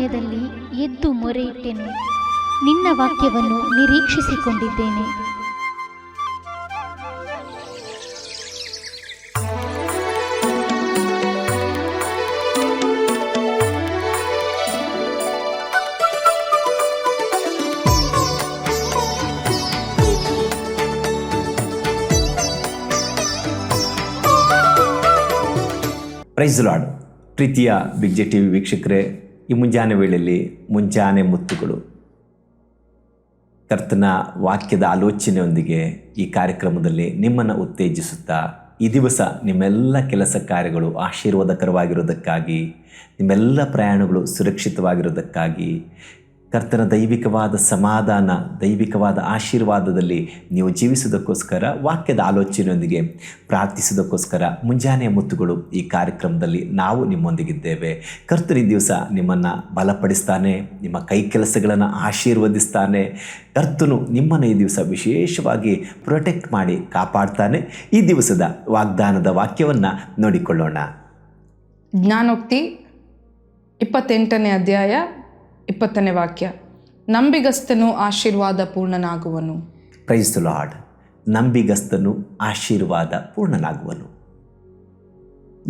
ಸಮಯದಲ್ಲಿ ಎದ್ದು ಮೊರೆಯಿಟ್ಟೆನು. ನಿನ್ನ ವಾಕ್ಯವನ್ನು ನಿರೀಕ್ಷಿಸಿಕೊಂಡಿದ್ದೇನೆ. Praise Lord. ಪ್ರೀತಿಯ ಬಿಗ್ ಜೆ ಟಿ ವಿ ವೀಕ್ಷಕರೇ, ಈ ಮುಂಜಾನೆ ವೇಳೆಯಲ್ಲಿ ಮುಂಜಾನೆ ಮುತ್ತುಗಳು ಕರ್ತನ ವಾಕ್ಯದ ಆಲೋಚನೆಯೊಂದಿಗೆ ಈ ಕಾರ್ಯಕ್ರಮದಲ್ಲಿ ನಿಮ್ಮನ್ನು ಉತ್ತೇಜಿಸುತ್ತಾ ಈ ದಿವಸ ನಿಮ್ಮೆಲ್ಲ ಕೆಲಸ ಕಾರ್ಯಗಳು ಆಶೀರ್ವಾದಕರವಾಗಿರೋದಕ್ಕಾಗಿ, ನಿಮ್ಮೆಲ್ಲ ಪ್ರಯಾಣಗಳು ಸುರಕ್ಷಿತವಾಗಿರೋದಕ್ಕಾಗಿ, ಕರ್ತನ ದೈವಿಕವಾದ ಸಮಾಧಾನ, ದೈವಿಕವಾದ ಆಶೀರ್ವಾದದಲ್ಲಿ ನೀವು ಜೀವಿಸೋದಕ್ಕೋಸ್ಕರ, ವಾಕ್ಯದ ಆಲೋಚನೆಯೊಂದಿಗೆ ಪ್ರಾರ್ಥಿಸೋದಕ್ಕೋಸ್ಕರ ಮುಂಜಾನೆಯ ಮುತ್ತುಗಳು ಈ ಕಾರ್ಯಕ್ರಮದಲ್ಲಿ ನಾವು ನಿಮ್ಮೊಂದಿಗಿದ್ದೇವೆ. ಕರ್ತನ ಈ ದಿವಸ ನಿಮ್ಮನ್ನು ಬಲಪಡಿಸ್ತಾನೆ, ನಿಮ್ಮ ಕೈ ಕೆಲಸಗಳನ್ನು ಆಶೀರ್ವದಿಸ್ತಾನೆ. ಕರ್ತನು ನಿಮ್ಮನ್ನು ಈ ದಿವಸ ವಿಶೇಷವಾಗಿ ಪ್ರೊಟೆಕ್ಟ್ ಮಾಡಿ ಕಾಪಾಡ್ತಾನೆ. ಈ ದಿವಸದ ವಾಗ್ದಾನದ ವಾಕ್ಯವನ್ನು ನೋಡಿಕೊಳ್ಳೋಣ. ಜ್ಞಾನೋಕ್ತಿ 28ನೇ ಅಧ್ಯಾಯ 20ನೇ ವಾಕ್ಯ. ನಂಬಿಗಸ್ತನು ಆಶೀರ್ವಾದ ಪೂರ್ಣನಾಗುವನು. Praise the Lord. ನಂಬಿಗಸ್ತನು ಆಶೀರ್ವಾದ ಪೂರ್ಣನಾಗುವನು.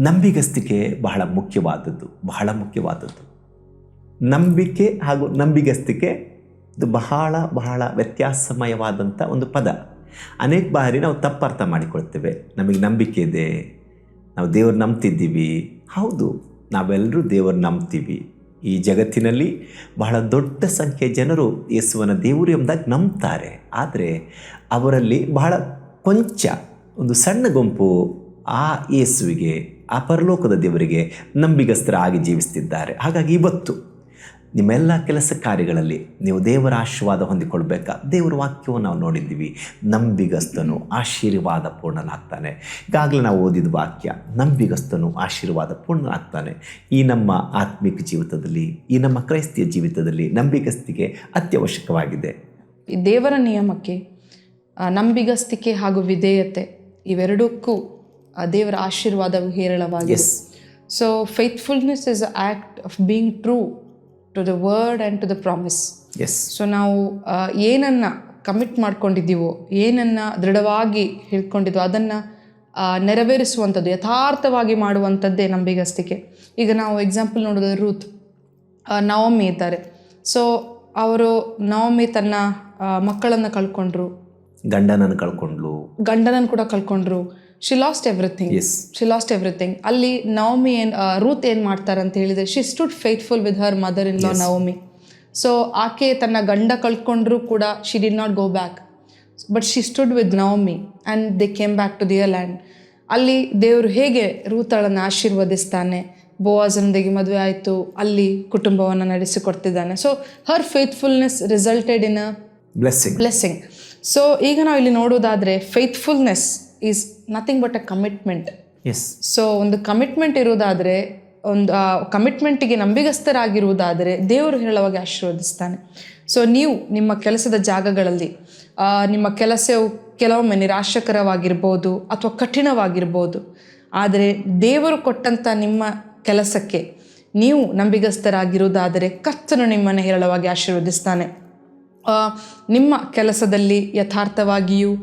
ನಂಬಿಗಸ್ತಿಕೆ ಬಹಳ ಮುಖ್ಯವಾದದ್ದು, ಬಹಳ ಮುಖ್ಯವಾದದ್ದು. ನಂಬಿಕೆ ಹಾಗೂ ನಂಬಿಗಸ್ತಿಕೆ ಇದು ಬಹಳ ಬಹಳ ವ್ಯತ್ಯಾಸಮಯವಾದಂಥ ಒಂದು ಪದ. ಅನೇಕ ಬಾರಿ ನಾವು ತಪ್ಪರ್ಥ ಮಾಡಿಕೊಳ್ತೇವೆ. ನಮಗೆ ನಂಬಿಕೆ ಇದೆ, ನಾವು ದೇವ್ರು ನಂಬ್ತಿದ್ದೀವಿ. ಹೌದು, ನಾವೆಲ್ಲರೂ ದೇವರು ನಂಬ್ತೀವಿ. ಈ ಜಗತ್ತಿನಲ್ಲಿ ಬಹಳ ದೊಡ್ಡ ಸಂಖ್ಯೆಯ ಜನರು ಯೇಸುವನ ದೇವರು ಎಂಬುದಾಗಿ ನಂಬ್ತಾರೆ. ಆದರೆ ಅವರಲ್ಲಿ ಬಹಳ ಕೊಂಚ ಒಂದು ಸಣ್ಣ ಗುಂಪು ಆ ಯೇಸುವಿಗೆ, ಆ ಪರಲೋಕದ ದೇವರಿಗೆ ನಂಬಿಗಸ್ತರಾಗಿ ಜೀವಿಸ್ತಿದ್ದಾರೆ. ಹಾಗಾಗಿ ಇವತ್ತು ನಿಮ್ಮೆಲ್ಲ ಕೆಲಸ ಕಾರ್ಯಗಳಲ್ಲಿ ನೀವು ದೇವರ ಆಶೀರ್ವಾದ ಹೊಂದಿಕೊಳ್ಬೇಕಾ? ದೇವರ ವಾಕ್ಯವನ್ನು ನಾವು ನೋಡಿದ್ದೀವಿ. ನಂಬಿಗಸ್ತನು ಆಶೀರ್ವಾದ ಪೂರ್ಣನಾಗ್ತಾನೆ. ಈಗಾಗಲೇ ನಾವು ಓದಿದ ವಾಕ್ಯ, ನಂಬಿಗಸ್ತನು ಆಶೀರ್ವಾದ ಪೂರ್ಣನಾಗ್ತಾನೆ. ಈ ನಮ್ಮ ಆತ್ಮಿಕ ಜೀವಿತದಲ್ಲಿ, ಈ ನಮ್ಮ ಕ್ರೈಸ್ತಿಯ ಜೀವಿತದಲ್ಲಿ ನಂಬಿಗಸ್ತಿಕೆ ಅತ್ಯವಶ್ಯಕವಾಗಿದೆ. ಈ ದೇವರ ನಿಯಮಕ್ಕೆ ನಂಬಿಗಸ್ತಿಕೆ ಹಾಗೂ ವಿಧೇಯತೆ ಇವೆರಡಕ್ಕೂ ದೇವರ ಆಶೀರ್ವಾದವು ಹೇರಳವಾಗಿದೆ. So faithfulness is a act of being true to the word and to the promise. So ನಾವು ಏನನ್ನು ಕಮಿಟ್ ಮಾಡ್ಕೊಂಡಿದ್ದೀವೋ, ಏನನ್ನು ದೃಢವಾಗಿ ಹೇಳ್ಕೊಂಡಿದ್ದೀವೋ ಅದನ್ನು ನೆರವೇರಿಸುವಂಥದ್ದು, ಯಥಾರ್ಥವಾಗಿ ಮಾಡುವಂಥದ್ದೇ ನಂಬಿಗಸ್ತಿಕೆ. ಈಗ ನಾವು ಎಕ್ಸಾಂಪಲ್ ನೋಡೋದಾದ್ರೆ ರೂತ್, ನವಮಿ ಇದ್ದಾರೆ. ಸೊ ನವಮಿ ತನ್ನ ಮಕ್ಕಳನ್ನು ಕಳ್ಕೊಂಡ್ರು, ಗಂಡನನ್ನು ಕೂಡ ಕಳ್ಕೊಂಡ್ರು. She lost everything. ಅಲ್ಲಿ ನವಮಿ ರೂತ್ ಏನು ಮಾಡ್ತಾರೆ ಅಂತ ಹೇಳಿದರೆ, she stood faithful with her mother in law Naomi. So ಆಕೆ ತನ್ನ ಗಂಡ ಕಳ್ಕೊಂಡ್ರೂ ಕೂಡ she did not go back, but she stood with Naomi and they came back to their land. ಅಲ್ಲಿ ದೇವರು ಹೇಗೆ ರೂತಳನ್ನು ಆಶೀರ್ವದಿಸ್ತಾನೆ, ಬೋವಾಜನೊಂದಿಗೆ ಮದುವೆ ಆಯಿತು, ಅಲ್ಲಿ ಕುಟುಂಬವನ್ನು ನಡೆಸಿಕೊಡ್ತಿದ್ದಾನೆ. So her faithfulness resulted in a blessing. So ಈಗ ನಾವು ಇಲ್ಲಿ ನೋಡೋದಾದರೆ faithfulness is nothing but a commitment. So ಒಂದು ಕಮಿಟ್ಮೆಂಟ್ ಇರುವುದಾದರೆ, ಒಂದು ಕಮಿಟ್ಮೆಂಟಿಗೆ ನಂಬಿಗಸ್ತರಾಗಿರುವುದಾದರೆ ದೇವರು ಹೇಳುವಾಗ ಆಶೀರ್ವದಿಸ್ತಾನೆ. ಸೊ ನೀವು ನಿಮ್ಮ ಕೆಲಸದ ಜಾಗಗಳಲ್ಲಿ ನಿಮ್ಮ ಕೆಲಸವು ಕೆಲವೊಮ್ಮೆ ನಿರಾಶಕರವಾಗಿರ್ಬೋದು ಅಥವಾ ಕಠಿಣವಾಗಿರ್ಬೋದು. ಆದರೆ ದೇವರು ಕೊಟ್ಟಂಥ ನಿಮ್ಮ ಕೆಲಸಕ್ಕೆ ನೀವು ನಂಬಿಗಸ್ತರಾಗಿರುವುದಾದರೆ ಕರ್ತನು ನಿಮ್ಮನ್ನು ಹೇರಳವಾಗಿ ಆಶೀರ್ವದಿಸ್ತಾನೆ. ನಿಮ್ಮ ಕೆಲಸದಲ್ಲಿ ಯಥಾರ್ಥವಾಗಿಯೂ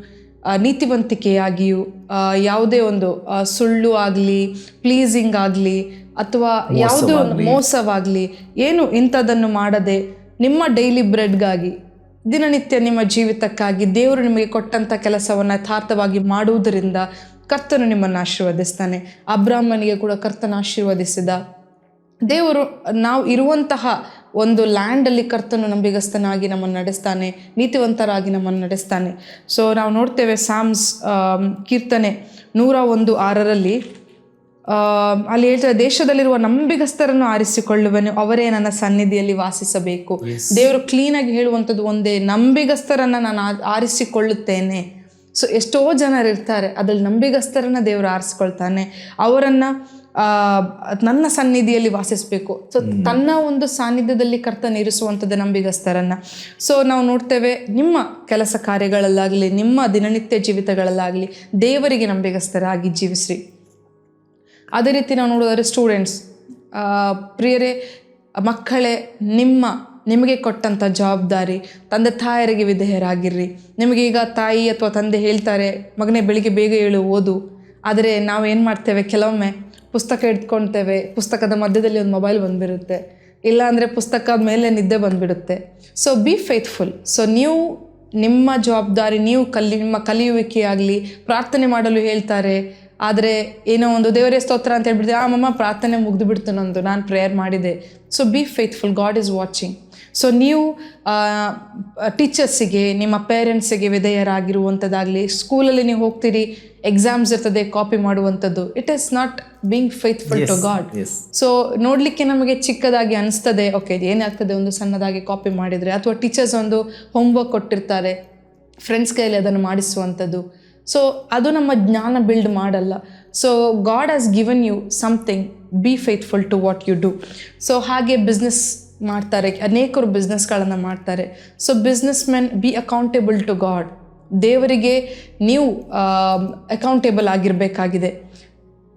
ನೀತಿವಂತಿಕೆಯಾಗಿಯೂ ಯಾವುದೇ ಒಂದು ಸುಳ್ಳು ಆಗಲಿ, ಪ್ಲೀಸಿಂಗ್ ಆಗಲಿ ಅಥವಾ ಯಾವುದೇ ಒಂದು ಮೋಸವಾಗಲಿ ಏನು ಇಂಥದ್ದನ್ನು ಮಾಡದೆ ನಿಮ್ಮ ಡೈಲಿ ಬ್ರೆಡ್ಗಾಗಿ, ದಿನನಿತ್ಯ ನಿಮ್ಮ ಜೀವಿತಕ್ಕಾಗಿ ದೇವರು ನಿಮಗೆ ಕೊಟ್ಟಂಥ ಕೆಲಸವನ್ನು ಯಥಾರ್ಥವಾಗಿ ಮಾಡುವುದರಿಂದ ಕರ್ತನು ನಿಮ್ಮನ್ನು ಆಶೀರ್ವದಿಸ್ತಾನೆ. ಅಬ್ರಾಹ್ಮನಿಗೆ ಕೂಡ ಕರ್ತನ ಆಶೀರ್ವದಿಸಿದ ದೇವರು. ನಾವು ಇರುವಂತಹ ಒಂದು ಲ್ಯಾಂಡಲ್ಲಿ ಕರ್ತನು ನಂಬಿಗಸ್ತನಾಗಿ ನಮ್ಮನ್ನು ನಡೆಸ್ತಾನೆ, ನೀತಿವಂತರಾಗಿ ನಮ್ಮನ್ನು ನಡೆಸ್ತಾನೆ. ಸೊ ನಾವು ನೋಡ್ತೇವೆ ಸಾಮ್ಸ್ ಕೀರ್ತನೆ 101:6 ಅಲ್ಲಿ ಹೇಳ್ತಾರೆ, ದೇಶದಲ್ಲಿರುವ ನಂಬಿಗಸ್ತರನ್ನು ಆರಿಸಿಕೊಳ್ಳುವೆನು, ಅವರೇ ನನ್ನ ಸನ್ನಿಧಿಯಲ್ಲಿ ವಾಸಿಸಬೇಕು. ದೇವರು ಕ್ಲೀನಾಗಿ ಹೇಳುವಂಥದ್ದು ಒಂದೇ, ನಂಬಿಗಸ್ತರನ್ನು ನಾನು ಆರಿಸಿಕೊಳ್ಳುತ್ತೇನೆ. ಸೊ ಎಷ್ಟೋ ಜನರು ಇರ್ತಾರೆ, ಅದ್ರಲ್ಲಿ ನಂಬಿಗಸ್ತರನ್ನು ದೇವರು ಆರಿಸ್ಕೊಳ್ತಾನೆ, ಅವರನ್ನು ನನ್ನ ಸನ್ನಿಧಿಯಲ್ಲಿ ವಾಸಿಸಬೇಕು. ಸೊ ತನ್ನ ಒಂದು ಸಾನ್ನಿಧ್ಯದಲ್ಲಿ ಕರ್ತನ ಇರಿಸುವಂಥದ್ದು ನಂಬಿಗಸ್ತರನ್ನು. ಸೊ ನಾವು ನೋಡ್ತೇವೆ, ನಿಮ್ಮ ಕೆಲಸ ಕಾರ್ಯಗಳಲ್ಲಾಗಲಿ, ನಿಮ್ಮ ದಿನನಿತ್ಯ ಜೀವಿತಗಳಲ್ಲಾಗಲಿ ದೇವರಿಗೆ ನಂಬಿಗಸ್ತರಾಗಿ ಜೀವಿಸ್ರಿ. ಅದೇ ರೀತಿ ನಾವು ನೋಡೋದಾದ್ರೆ ಸ್ಟೂಡೆಂಟ್ಸ್, ಪ್ರಿಯರೇ, ಮಕ್ಕಳೇ, ನಿಮಗೆ ಕೊಟ್ಟಂಥ ಜವಾಬ್ದಾರಿ, ತಂದೆ ತಾಯರಿಗೆ ವಿಧೇಯರಾಗಿರ್ರಿ. ನಿಮಗೀಗ ತಾಯಿ ಅಥವಾ ತಂದೆ ಹೇಳ್ತಾರೆ, ಮಗನೇ ಬೆಳಿಗ್ಗೆ ಬೇಗ ಏಳು, ಓದು. ಆದರೆ ನಾವು ಏನು ಮಾಡ್ತೇವೆ, ಕೆಲವೊಮ್ಮೆ ಪುಸ್ತಕ ಇಟ್ಕೊಳ್ತೇವೆ, ಪುಸ್ತಕದ ಮಧ್ಯದಲ್ಲಿ ಒಂದು ಮೊಬೈಲ್ ಬಂದುಬಿಡುತ್ತೆ, ಇಲ್ಲ ಅಂದರೆ ಪುಸ್ತಕದ ಮೇಲೆ ನಿದ್ದೆ ಬಂದುಬಿಡುತ್ತೆ. So B faithful. ಸೊ ನೀವು ನಿಮ್ಮ ಜವಾಬ್ದಾರಿ, ನೀವು ನಿಮ್ಮ ಕಲಿಯುವಿಕೆಯಾಗಲಿ, ಪ್ರಾರ್ಥನೆ ಮಾಡಲು ಹೇಳ್ತಾರೆ, ಆದರೆ ಏನೋ ಒಂದು ದೇವರೇ ಸ್ತೋತ್ರ ಅಂತ ಹೇಳ್ಬಿಡ್ತೀವಿ, ಮಮ್ಮ ಪ್ರಾರ್ಥನೆ ಮುಗಿದು ಬಿಡ್ತು ನಂದು, ನಾನು ಪ್ರೇಯರ್ ಮಾಡಿದೆ. So B faithful, god is watching. So ನೀವು ಟೀಚರ್ಸಿಗೆ, ನಿಮ್ಮ ಪೇರೆಂಟ್ಸಿಗೆ ವಿಧೇಯರಾಗಿರುವಂಥದ್ದಾಗಲಿ, ಸ್ಕೂಲಲ್ಲಿ ನೀವು ಹೋಗ್ತೀರಿ, ಎಕ್ಸಾಮ್ಸ್ ಇರ್ತದೆ, ಕಾಪಿ ಮಾಡುವಂಥದ್ದು, it is not being faithful to God. So ನೋಡಲಿಕ್ಕೆ ನಮಗೆ ಚಿಕ್ಕದಾಗಿ ಅನಿಸ್ತದೆ, ಓಕೆ ಏನಾಗ್ತದೆ ಒಂದು ಸಣ್ಣದಾಗಿ ಕಾಪಿ ಮಾಡಿದರೆ, ಅಥವಾ ಟೀಚರ್ಸ್ ಒಂದು ಹೋಮ್ವರ್ಕ್ ಕೊಟ್ಟಿರ್ತಾರೆ, ಫ್ರೆಂಡ್ಸ್ ಕೈಯಲ್ಲಿ ಅದನ್ನು ಮಾಡಿಸುವಂಥದ್ದು. ಸೊ ಅದು ನಮ್ಮ ಜ್ಞಾನ ಬಿಲ್ಡ್ ಮಾಡಲ್ಲ. So God has given you something, be faithful to what you do. So ಹಾಗೆ ಬಿಸ್ನೆಸ್ ಮಾಡ್ತಾರೆ, ಅನೇಕರು ಬಿಸ್ನೆಸ್ಗಳನ್ನು ಮಾಡ್ತಾರೆ. So business men, be accountable to God. ದೇವರಿಗೆ ನೀವು ಅಕೌಂಟೇಬಲ್ ಆಗಿರಬೇಕಾಗಿದೆ.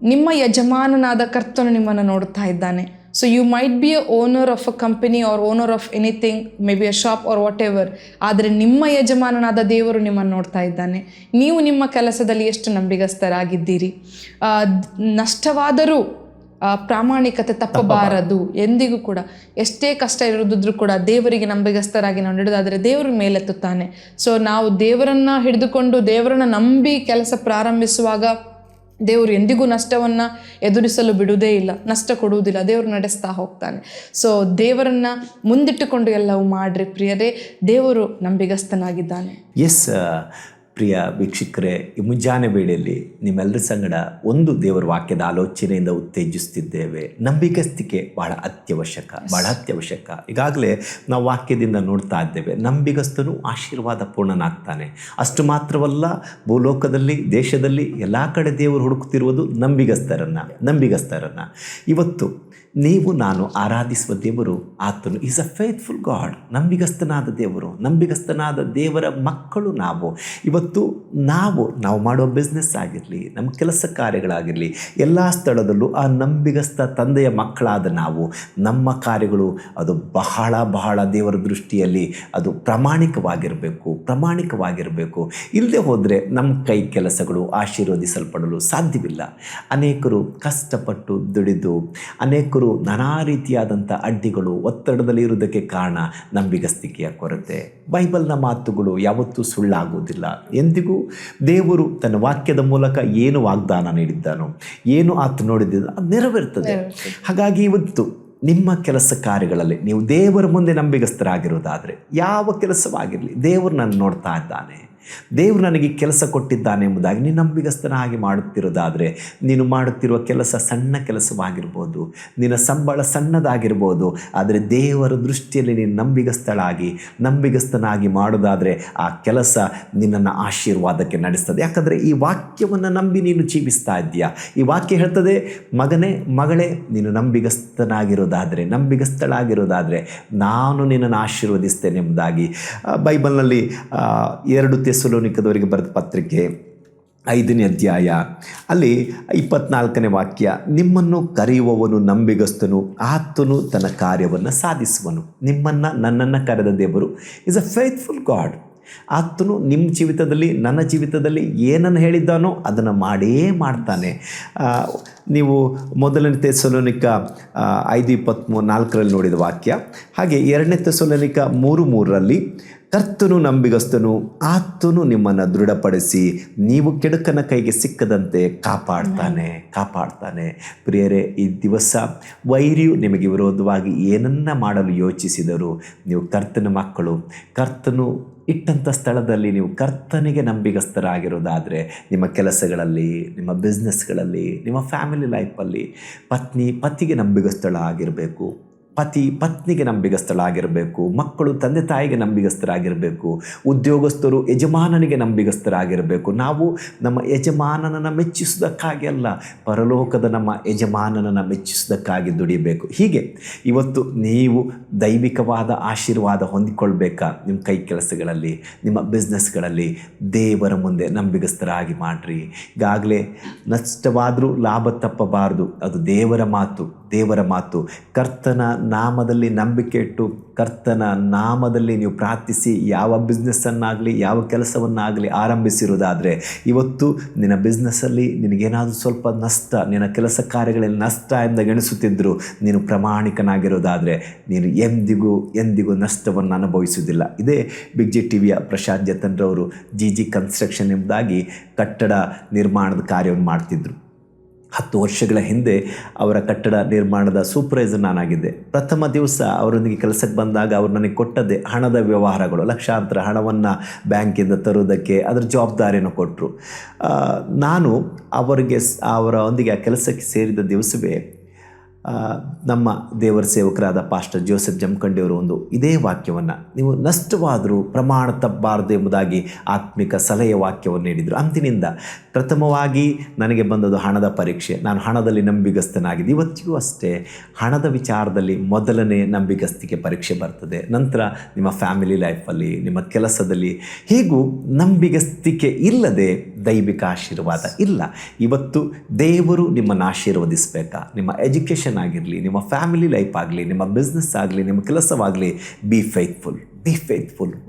ನಿಮ್ಮ ಯಜಮಾನನಾದ ಕರ್ತನು ನಿಮ್ಮನ್ನು ನೋಡ್ತಾ ಇದ್ದಾನೆ. So you might be a owner of a company or owner of anything, may be a shop or whatever, ಆದರೆ ನಿಮ್ಮ ಯಜಮಾನನಾದ ದೇವರು ನಿಮ್ಮನ್ನು ನೋಡ್ತಾ ಇದ್ದಾನೆ. ನೀವು ನಿಮ್ಮ ಕೆಲಸದಲ್ಲಿ ಎಷ್ಟು ನಂಬಿಗಸ್ತರಾಗಿದ್ದೀರಿ. ನಷ್ಟವಾದರೂ ಪ್ರಾಮಾಣಿಕತೆ ತಪ್ಪಬಾರದು ಎಂದಿಗೂ ಕೂಡ. ಎಷ್ಟೇ ಕಷ್ಟ ಇರೋದಿದ್ರೂ ಕೂಡ ದೇವರಿಗೆ ನಂಬಿಗಸ್ತರಾಗಿ ನಾವು ನಡೆಯೋದಾದರೆ ದೇವರು ಮೇಲೆತ್ತುತ್ತಾನೆ. ಸೊ ನಾವು ದೇವರನ್ನು ಹಿಡಿದುಕೊಂಡು ದೇವರನ್ನು ನಂಬಿ ಕೆಲಸ ಪ್ರಾರಂಭಿಸುವಾಗ ದೇವರು ಎಂದಿಗೂ ನಷ್ಟವನ್ನು ಎದುರಿಸಲು ಬಿಡುವುದೇ ಇಲ್ಲ, ನಷ್ಟ ಕೊಡುವುದಿಲ್ಲ, ದೇವರು ನಡೆಸ್ತಾ ಹೋಗ್ತಾನೆ. ಸೊ ದೇವರನ್ನು ಮುಂದಿಟ್ಟುಕೊಂಡು ಎಲ್ಲವೂ ಮಾಡ್ರಿ ಪ್ರಿಯರೇ, ದೇವರು ನಂಬಿಗಸ್ತನಾಗಿದ್ದಾನೆ. ಎಸ್ ಪ್ರಿಯ ವೀಕ್ಷಕರೇ, ಈ ಮುಂಜಾನೆ ವೇಳೆಯಲ್ಲಿ ನಿಮ್ಮೆಲ್ಲರ ಸಂಗಡ ಒಂದು ದೇವರ ವಾಕ್ಯದ ಆಲೋಚನೆಯಿಂದ ಉತ್ತೇಜಿಸ್ತಿದ್ದೇವೆ. ನಂಬಿಗಸ್ತಿಕೆ ಬಹಳ ಅತ್ಯವಶ್ಯಕ. ಈಗಾಗಲೇ ನಾವು ವಾಕ್ಯದಿಂದ ನೋಡ್ತಾ ಇದ್ದೇವೆ, ನಂಬಿಗಸ್ತನು ಆಶೀರ್ವಾದ ಪೂರ್ಣನಾಗ್ತಾನೆ. ಅಷ್ಟು ಮಾತ್ರವಲ್ಲ, ಭೂಲೋಕದಲ್ಲಿ, ದೇಶದಲ್ಲಿ ಎಲ್ಲ ಕಡೆ ದೇವರು ಹುಡುಕುತ್ತಿರುವುದು ನಂಬಿಗಸ್ತರನ್ನು. ಇವತ್ತು ನೀವು ನಾನು ಆರಾಧಿಸುವ ದೇವರು, ಆತನು ಈಸ್ ಅ ಫೇತ್ಫುಲ್ ಗಾಡ್. ನಂಬಿಗಸ್ತನಾದ ದೇವರ ಮಕ್ಕಳು ನಾವು. ಇವತ್ತು ನಾವು ಮಾಡೋ ಬಿಸ್ನೆಸ್ ಆಗಿರಲಿ, ನಮ್ಮ ಕೆಲಸ ಕಾರ್ಯಗಳಾಗಿರಲಿ, ಎಲ್ಲ ಸ್ಥಳದಲ್ಲೂ ಆ ನಂಬಿಗಸ್ತ ತಂದೆಯ ಮಕ್ಕಳಾದ ನಾವು, ನಮ್ಮ ಕಾರ್ಯಗಳು ಅದು ಬಹಳ ದೇವರ ದೃಷ್ಟಿಯಲ್ಲಿ ಅದು ಪ್ರಾಮಾಣಿಕವಾಗಿರಬೇಕು. ಇಲ್ಲದೆ ಹೋದರೆ ನಮ್ಮ ಕೈ ಕೆಲಸಗಳು ಆಶೀರ್ವದಿಸಲ್ಪಡಲು ಸಾಧ್ಯವಿಲ್ಲ. ಅನೇಕರು ಕಷ್ಟಪಟ್ಟು ದುಡಿದು, ಅನೇಕರು ನಾನಾ ರೀತಿಯಾದಂಥ ಅಡ್ಡಿಗಳು, ಒತ್ತಡದಲ್ಲಿ ಇರುವುದಕ್ಕೆ ಕಾರಣ ನಂಬಿಗಸ್ತಿಕೆಯ ಕೊರತೆ. ಬೈಬಲ್ನ ಮಾತುಗಳು ಯಾವತ್ತೂ ಸುಳ್ಳಾಗುವುದಿಲ್ಲ. ಎಂದಿಗೂ ದೇವರು ತನ್ನ ವಾಕ್ಯದ ಮೂಲಕ ಏನು ವಾಗ್ದಾನ ನೀಡಿದ್ದಾನೋ, ಏನು ಆತ ನೋಡಿದ್ದ ಅದು ನೆರವೇರ್ತದೆ. ಹಾಗಾಗಿ ಇವತ್ತು ನಿಮ್ಮ ಕೆಲಸ ಕಾರ್ಯಗಳಲ್ಲಿ ನೀವು ದೇವರ ಮುಂದೆ ನಂಬಿಗಸ್ತರಾಗಿರೋದಾದರೆ, ಯಾವ ಕೆಲಸವಾಗಿರಲಿ, ದೇವರು ನನ್ನ ನೋಡ್ತಾ ಇದ್ದಾನೆ, ದೇವರು ನನಗೆ ಕೆಲಸ ಕೊಟ್ಟಿದ್ದಾನೆ ಎಂಬುದಾಗಿ ನೀನು ನಂಬಿಗಸ್ತನಾಗಿ ಮಾಡುತ್ತಿರೋದಾದರೆ, ನೀನು ಮಾಡುತ್ತಿರುವ ಕೆಲಸ ಸಣ್ಣ ಕೆಲಸವಾಗಿರ್ಬೋದು, ನಿನ್ನ ಸಂಬಳ ಸಣ್ಣದಾಗಿರ್ಬೋದು, ಆದರೆ ದೇವರ ದೃಷ್ಟಿಯಲ್ಲಿ ನೀನು ನಂಬಿಗಸ್ತನಾಗಿ ಮಾಡೋದಾದರೆ ಆ ಕೆಲಸ ನಿನ್ನನ್ನು ಆಶೀರ್ವಾದಕ್ಕೆ ನಡೆಸ್ತದೆ. ಯಾಕಂದರೆ ಈ ವಾಕ್ಯವನ್ನು ನಂಬಿ ನೀನು ಜೀವಿಸ್ತಾ ಇದ್ದೀಯಾ. ಈ ವಾಕ್ಯ ಹೇಳ್ತದೆ, ಮಗಳೇ ನೀನು ನಂಬಿಗಸ್ತಳಾಗಿರೋದಾದರೆ ನಾನು ನಿನ್ನನ್ನು ಆಶೀರ್ವದಿಸ್ತೇನೆ ಎಂಬುದಾಗಿ ಬೈಬಲ್ನಲ್ಲಿ 2 ಥೆಸಲೋನಿಕದವರಿಗೆ ಬರೆದ ಪತ್ರಿಕೆ 5ನೇ ಅಧ್ಯಾಯ ಅಲ್ಲಿ 24ನೇ ವಾಕ್ಯ, ನಿಮ್ಮನ್ನು ಕರೆಯುವವನು ನಂಬಿಗಸ್ತನು, ಆತನು ತನ್ನ ಕಾರ್ಯವನ್ನು ಸಾಧಿಸುವನು. ನನ್ನನ್ನು ಕರೆದ ದೇವರು ಈಸ್ ಅ ಫೇತ್ಫುಲ್ ಗಾಡ್. ಆತನು ನಿಮ್ಮ ಜೀವಿತದಲ್ಲಿ, ನನ್ನ ಜೀವಿತದಲ್ಲಿ ಏನನ್ನು ಹೇಳಿದ್ದಾನೋ ಅದನ್ನು ಮಾಡೇ ಮಾಡ್ತಾನೆ. ನೀವು 1ನೇ ಥೆಸಲೋನಿಕ 5:24 ನೋಡಿದ ವಾಕ್ಯ, ಹಾಗೆ 2ನೇ ಥೆಸಲೋನಿಕ 3:3 ಕರ್ತನು ನಂಬಿಗಸ್ತನು, ಆತನು ನಿಮ್ಮನ್ನು ದೃಢಪಡಿಸಿ ನೀವು ಕೆಡುಕನ ಕೈಗೆ ಸಿಕ್ಕದಂತೆ ಕಾಪಾಡ್ತಾನೆ. ಪ್ರಿಯರೇ, ಈ ದಿವಸ ವೈರಿಯು ನಿಮಗೆ ವಿರೋಧವಾಗಿ ಏನನ್ನ ಮಾಡಲು ಯೋಚಿಸಿದರೂ ನೀವು ಕರ್ತನ ಮಕ್ಕಳು. ಕರ್ತನು ಇಟ್ಟಂಥ ಸ್ಥಳದಲ್ಲಿ ನೀವು ಕರ್ತನಿಗೆ ನಂಬಿಗಸ್ತರಾಗಿರೋದಾದರೆ, ನಿಮ್ಮ ಕೆಲಸಗಳಲ್ಲಿ, ನಿಮ್ಮ ಬಿಸ್ನೆಸ್ಗಳಲ್ಲಿ, ನಿಮ್ಮ ಫ್ಯಾಮಿಲಿ ಲೈಫಲ್ಲಿ ಪತಿಗೆ ನಂಬಿಗಸ್ತಳಾಗಿರಬೇಕು, ಪತಿ ಪತ್ನಿಗೆ ನಂಬಿಗಸ್ತಳಾಗಿರಬೇಕು, ಮಕ್ಕಳು ತಂದೆ ತಾಯಿಗೆ ನಂಬಿಗಸ್ತರಾಗಿರಬೇಕು, ಉದ್ಯೋಗಸ್ಥರು ಯಜಮಾನನಿಗೆ ನಂಬಿಗಸ್ತರಾಗಿರಬೇಕು. ನಾವು ನಮ್ಮ ಯಜಮಾನನನ್ನು ಮೆಚ್ಚಿಸೋದಕ್ಕಾಗಿ ಅಲ್ಲ, ಪರಲೋಕದ ನಮ್ಮ ಯಜಮಾನನನ್ನು ಮೆಚ್ಚಿಸೋದಕ್ಕಾಗಿ ದುಡಿಬೇಕು. ಹೀಗೆ ಇವತ್ತು ನೀವು ದೈವಿಕವಾದ ಆಶೀರ್ವಾದ ಹೊಂದಿಕೊಳ್ಬೇಕಾ? ನಿಮ್ಮ ಕೈ ಕೆಲಸಗಳಲ್ಲಿ, ನಿಮ್ಮ ಬಿಸ್ನೆಸ್ಗಳಲ್ಲಿ ದೇವರ ಮುಂದೆ ನಂಬಿಗಸ್ತರಾಗಿ ಮಾಡಿರಿ. ಈಗಾಗಲೇ ನಷ್ಟವಾದರೂ ಲಾಭ ತಪ್ಪಬಾರದು, ಅದು ದೇವರ ಮಾತು. ದೇವರ ಮಾತು. ಕರ್ತನ ನಾಮದಲ್ಲಿ ನಂಬಿಕೆ ಇಟ್ಟು ಕರ್ತನ ನಾಮದಲ್ಲಿ ನೀವು ಪ್ರಾರ್ಥಿಸಿ ಯಾವ ಬಿಸ್ನೆಸ್ಸನ್ನಾಗಲಿ ಯಾವ ಕೆಲಸವನ್ನಾಗಲಿ ಆರಂಭಿಸಿರೋದಾದರೆ, ಇವತ್ತು ನಿನ್ನ ಬಿಸ್ನೆಸ್ಸಲ್ಲಿ ನಿನಗೇನಾದರೂ ಸ್ವಲ್ಪ ನಷ್ಟ, ನಿನ್ನ ಕೆಲಸ ಕಾರ್ಯಗಳಲ್ಲಿ ನಷ್ಟ ಎಂದೆಣಿಸುತ್ತಿದ್ದರೂ ನೀನು ಪ್ರಾಮಾಣಿಕನಾಗಿರೋದಾದರೆ ನೀನು ಎಂದಿಗೂ ನಷ್ಟವನ್ನು ಅನುಭವಿಸುವುದಿಲ್ಲ. ಇದೇ ಬಿಗ್ ಜೆ ಟಿವಿಯ ಪ್ರಶಾಂತ್ ಜತನ್ರವರು ಜಿ ಕನ್ಸ್ಟ್ರಕ್ಷನ್ ಎಂಬುದಾಗಿ ಕಟ್ಟಡ ನಿರ್ಮಾಣದ ಕಾರ್ಯವನ್ನು ಮಾಡ್ತಿದ್ದರು. 10 ವರ್ಷಗಳ ಹಿಂದೆ ಅವರ ಕಟ್ಟಡ ನಿರ್ಮಾಣದ ಸೂಪರ್ವೈಸರ್ ನಾನಾಗಿದ್ದೆ. ಪ್ರಥಮ ದಿವಸ ಅವರೊಂದಿಗೆ ಕೆಲಸಕ್ಕೆ ಬಂದಾಗ ಅವರು ನನಗೆ ಕೊಟ್ಟದ್ದೇ ಹಣದ ವ್ಯವಹಾರಗಳು, ಲಕ್ಷಾಂತರ ಹಣವನ್ನು ಬ್ಯಾಂಕಿಂದ ತರುವುದಕ್ಕೆ ಅದರ ಜವಾಬ್ದಾರಿಯನ್ನು ಕೊಟ್ಟರು. ನಾನು ಅವರೊಂದಿಗೆ ಆ ಕೆಲಸಕ್ಕೆ ಸೇರಿದ ದಿವಸವೇ ನಮ್ಮ ದೇವರ ಸೇವಕರಾದ ಪಾಸ್ಟರ್ ಜೋಸೆಫ್ ಜಮಖಂಡಿಯವರು ಇದೇ ವಾಕ್ಯವನ್ನು, ನೀವು ನಷ್ಟವಾದರೂ ಪ್ರಮಾಣ ತಪ್ಪಬಾರದು ಎಂಬುದಾಗಿ ಆತ್ಮಿಕ ಸಲಹೆಯ ವಾಕ್ಯವನ್ನು ನೀಡಿದರು. ಅಂದಿನಿಂದ ಪ್ರಥಮವಾಗಿ ನನಗೆ ಬಂದದ್ದು ಹಣದ ಪರೀಕ್ಷೆ. ನಾನು ಹಣದಲ್ಲಿ ನಂಬಿಗಸ್ತನಾಗಿದ್ದೆ. ಇವತ್ತಿಗೂ ಅಷ್ಟೇ ಹಣದ ವಿಚಾರದಲ್ಲಿ ಮೊದಲನೇ ನಂಬಿಗಸ್ತಿಕೆ ಪರೀಕ್ಷೆ ಬರ್ತದೆ. ನಂತರ ನಿಮ್ಮ ಫ್ಯಾಮಿಲಿ ಲೈಫಲ್ಲಿ, ನಿಮ್ಮ ಕೆಲಸದಲ್ಲಿ. ಹೀಗೂ ನಂಬಿಗಸ್ತಿಕೆ ಇಲ್ಲದೆ ದೈವಿಕ ಆಶೀರ್ವಾದ ಇಲ್ಲ. ಇವತ್ತು ದೇವರು ನಿಮ್ಮನ್ನು ಆಶೀರ್ವದಿಸಬೇಕಾ? ನಿಮ್ಮ ಎಜುಕೇಷನ್ ಆಗಿರಲಿ, ನಿಮ್ಮ ಫ್ಯಾಮಿಲಿ ಲೈಫ್ ಆಗಲಿ, ನಿಮ್ಮ ಬಿಸ್ನೆಸ್ ಆಗಲಿ, ನಿಮ್ಮ ಕೆಲಸವಾಗಲಿ, ಬಿ ಫೇತ್ಫುಲ್.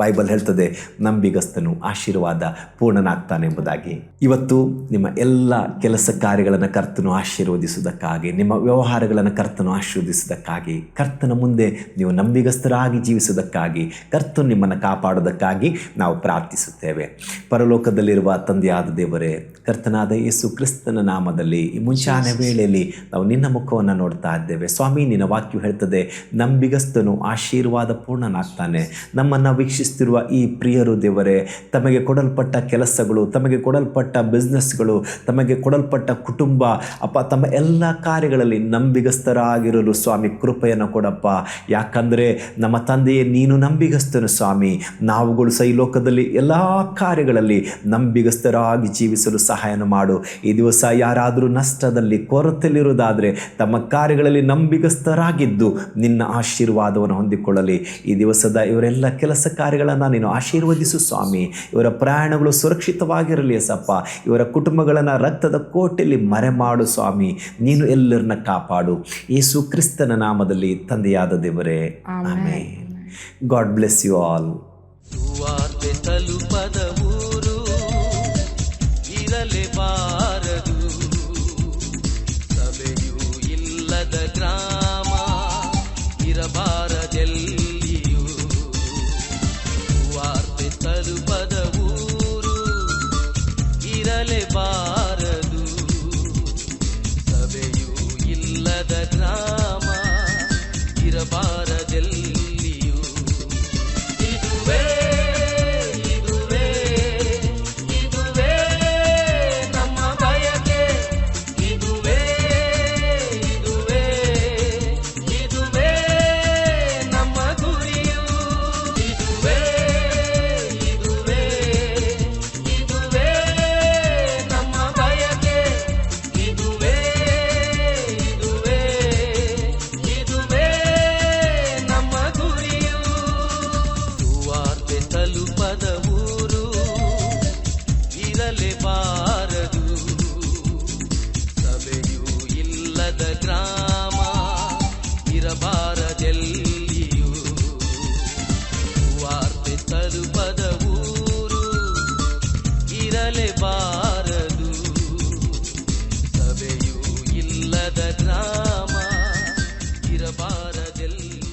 ಬೈಬಲ್ ಹೇಳ್ತದೆ, ನಂಬಿಗಸ್ತನು ಆಶೀರ್ವಾದ ಪೂರ್ಣನಾಗ್ತಾನೆ ಎಂಬುದಾಗಿ. ಇವತ್ತು ನಿಮ್ಮ ಎಲ್ಲ ಕೆಲಸ ಕಾರ್ಯಗಳನ್ನು ಕರ್ತನು ಆಶೀರ್ವದಿಸುವುದಕ್ಕಾಗಿ, ನಿಮ್ಮ ವ್ಯವಹಾರಗಳನ್ನು ಕರ್ತನು ಆಶೀರ್ವದಿಸುವುದಕ್ಕಾಗಿ, ಕರ್ತನ ಮುಂದೆ ನೀವು ನಂಬಿಗಸ್ತರಾಗಿ ಜೀವಿಸುವುದಕ್ಕಾಗಿ, ಕರ್ತನು ನಿಮ್ಮನ್ನು ಕಾಪಾಡೋದಕ್ಕಾಗಿ ನಾವು ಪ್ರಾರ್ಥಿಸುತ್ತೇವೆ. ಪರಲೋಕದಲ್ಲಿರುವ ತಂದೆಯಾದ ದೇವರೇ, ಕರ್ತನಾದ ಯೇಸು ಕ್ರಿಸ್ತನ ನಾಮದಲ್ಲಿ ಈ ಮುಂಚಾನೆ ವೇಳೆಯಲ್ಲಿ ನಾವು ನಿನ್ನ ಮುಖವನ್ನು ನೋಡ್ತಾ ಇದ್ದೇವೆ. ಸ್ವಾಮಿ, ನಿನ್ನ ವಾಕ್ಯವು ಹೇಳ್ತದೆ, ನಂಬಿಗಸ್ತನು ಆಶೀರ್ವಾದ ಪೂರ್ಣನಾಗ್ತಾನೆ. ನಮ್ಮನ್ನು ವೀಕ್ಷಿಸ್ತಿರುವ ಈ ಪ್ರಿಯರು ದೇವರೇ, ತಮಗೆ ಕೊಡಲ್ಪಟ್ಟ ಕೆಲಸಗಳು, ತಮಗೆ ಕೊಡಲ್ಪಟ್ಟ ಬಿಸ್ನೆಸ್ಗಳು, ತಮಗೆ ಕೊಡಲ್ಪಟ್ಟ ಕುಟುಂಬ, ತಮ್ಮ ಎಲ್ಲ ಕಾರ್ಯಗಳಲ್ಲಿ ನಂಬಿಗಸ್ತರಾಗಿರಲು ಸ್ವಾಮಿ ಕೃಪೆಯನ್ನು ಕೊಡಪ್ಪ. ಯಾಕಂದರೆ ನಮ್ಮ ತಂದೆಯೇ ನೀನು ನಂಬಿಗಸ್ತನು ಸ್ವಾಮಿ. ನಾವುಗಳು ಈ ಲೋಕದಲ್ಲಿ ಎಲ್ಲ ಕಾರ್ಯಗಳಲ್ಲಿ ನಂಬಿಗಸ್ತರಾಗಿ ಜೀವಿಸಲು ಸಹಾಯನ ಮಾಡು. ಈ ದಿವಸ ಯಾರಾದರೂ ನಷ್ಟದಲ್ಲಿ, ಕೊರತೆಯಲ್ಲಿರುವುದಾದರೆ ತಮ್ಮ ಕಾರ್ಯಗಳಲ್ಲಿ ನಂಬಿಗಸ್ತರಾಗಿದ್ದು ನಿನ್ನ ಆಶೀರ್ವಾದವನ್ನು ಹೊಂದಿಕೊಳ್ಳಲಿ. ಈ ದಿವಸದ ಇವರೆಲ್ಲ ಕೆಲಸ ಕಾರ್ಯಗಳನ್ನು ನೀನು ಆಶೀರ್ವದಿಸು ಸ್ವಾಮಿ. ಇವರ ಪ್ರಯಾಣಗಳು ಸುರಕ್ಷಿತವಾಗಿರಲಿ ಸಪ್ಪ. ಇವರ ಕುಟುಂಬಗಳನ್ನು ರಕ್ತದ ಕೋಟೆಯಲ್ಲಿ ಮರೆಮಾಡು ಸ್ವಾಮಿ. ನೀನು ಎಲ್ಲರನ್ನ ಕಾಪಾಡು. ಯೇಸು ಕ್ರಿಸ್ತನ ನಾಮದಲ್ಲಿ ತಂದೆಯಾದ ದೇವರೇ, amen. God bless you all. ಸುವಾರ್ತೆ ತಲುಪದ ಊರು ಇರಲೇಬಾರದು, ಸಭೆಯೂ ಇಲ್ಲದ ಗ್ರಾಮ ಇರಬಾರದೆಲ್ಲಿಯೂ. ಸುವಾರ್ತೆ ತಲುಪದ ಊರು ಇರಲೇಬಾರದು, ಸಭೆಯೂ ಇಲ್ಲದ ಗ್ರಾಮ ಇರಬಾರದೆಲ್ಲಿಯೂ. ಇದುವೇ ನಮ್ಮ ಬಯಕೆ, ಇದುವೇ ನಮ್ಮ ಗುರಿಯು, ಇದುವೇ ನಮ್ಮ ಬಯಕೆ, ಇದುವೇ ನಮ್ಮ ಗುರಿಯು. ಸುವಾರ್ತೆ ತಲುಪದ ಊರು ಇರಲೇಬಾರದು, ಸಭೆಯೂ ಇಲ್ಲದ ಗ್ರಾಮ ಇರಬಾರದೆಲ್ಲಿಯೂ. ಸುವಾರ್ತೆ ತಲುಪದ ಊರು ಇರಲೇಬಾರದು, ಸಭೆಯೂ ಇಲ್ಲದ ಗ್ರಾಮ ಇರಬಾರದೆಲ್ಲಿಯೂ.